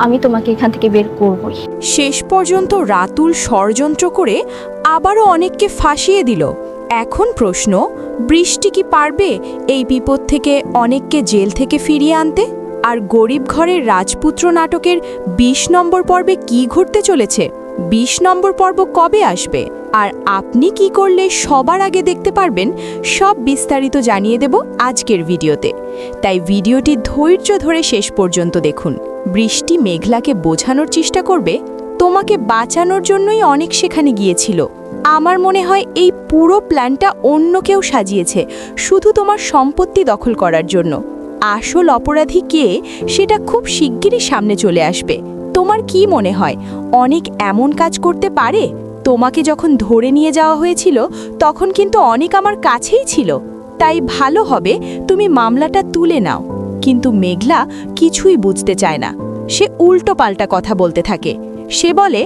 আমি তোমাকে এখান থেকে বের করবই। শেষ পর্যন্ত রাতুল ষড়যন্ত্র করে আবারও অনেককে ফাঁসিয়ে দিল। এখন প্রশ্ন, বৃষ্টি কি পারবে এই বিপদ থেকে অনেককে জেল থেকে ফিরিয়ে আনতে? আর গরিব ঘরের রাজপুত্র নাটকের ২০ নম্বর পর্বে কি ঘটতে চলেছে? ২০ নম্বর পর্ব কবে আসবে? আর আপনি কি করলে সবার আগে দেখতে পারবেন, সব বিস্তারিত জানিয়ে দেব আজকের ভিডিওতে। তাই ভিডিওটি ধৈর্য ধরে শেষ পর্যন্ত দেখুন। বৃষ্টি মেঘলাকে বোঝানোর চেষ্টা করবে, তোমাকে বাঁচানোর জন্যই অনেক সেখানে গিয়েছিল। আমার মনে হয় এই পুরো প্ল্যানটা অন্য কেউ সাজিয়েছে, শুধু তোমার সম্পত্তি দখল করার জন্য। আসল অপরাধী কে সেটা খুব শিগগিরই সামনে চলে আসবে। তোমার কি মনে হয় অনেক এমন কাজ করতে পারে? তোমাকে যখন ধরে নিয়ে যাওয়া হয়েছিল তখন কিন্তু অনেক আমার কাছেই ছিল, তাই ভালো হবে তুমি মামলাটা তুলে নাও। কিন্তু মেঘলা কিছুই বুঝতে চায় না, সে উল্টো পাল্টা কথা বলতে থাকে। সে বলে,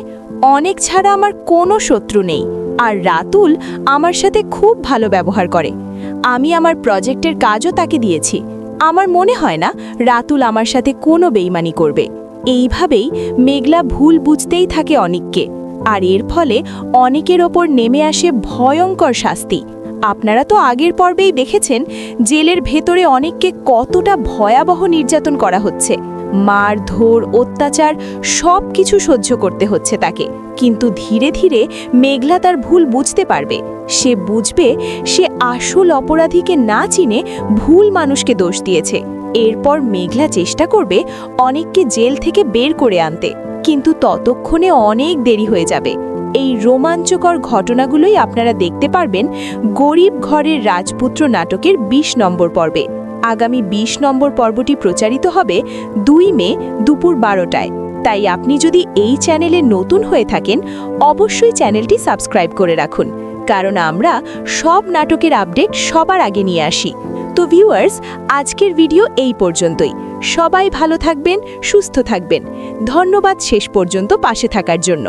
অনেক ছাড়া আমার কোনো শত্রু নেই, আর রাতুল আমার সাথে খুব ভালো ব্যবহার করে। আমি আমার প্রজেক্টের কাজও তাকে দিয়েছি। আমার মনে হয় না রাতুল আমার সাথে কোনো বেইমানি করবে। এইভাবেই মেঘলা ভুল বুঝতেই থাকে অনেককে, আর এর ফলে অনেকের ওপর নেমে আসে ভয়ঙ্কর শাস্তি। আপনারা তো আগের পর্বেই দেখেছেন জেলের ভেতরে অনেককে কতটা ভয়াবহ নির্যাতন করা হচ্ছে। মারধর, অত্যাচার সব কিছু সহ্য করতে হচ্ছে তাকে। কিন্তু ধীরে ধীরে মেঘলা তার ভুল বুঝতে পারবে। সে বুঝবে সে আসল অপরাধীকে না চিনে ভুল মানুষকে দোষ দিয়েছে। এরপর মেঘলা চেষ্টা করবে অনেককে জেল থেকে বের করে আনতে, কিন্তু ততক্ষণে অনেক দেরি হয়ে যাবে। এই রোমাঞ্চকর ঘটনাগুলোই আপনারা দেখতে পারবেন গরিব ঘরের রাজপুত্র নাটকের ২০ নম্বর পর্বে। আগামী ২০ নম্বর পর্বটি প্রচারিত হবে ২ মে দুপুর ১২টায়। তাই আপনি যদি এই চ্যানেলে নতুন হয়ে থাকেন অবশ্যই চ্যানেলটি সাবস্ক্রাইব করে রাখুন, কারণ আমরা সব নাটকের আপডেট সবার আগে নিয়ে আসি। তো ভিউয়ার্স, আজকের ভিডিও এই পর্যন্তই। সবাই ভালো থাকবেন, সুস্থ থাকবেন। ধন্যবাদ শেষ পর্যন্ত পাশে থাকার জন্য।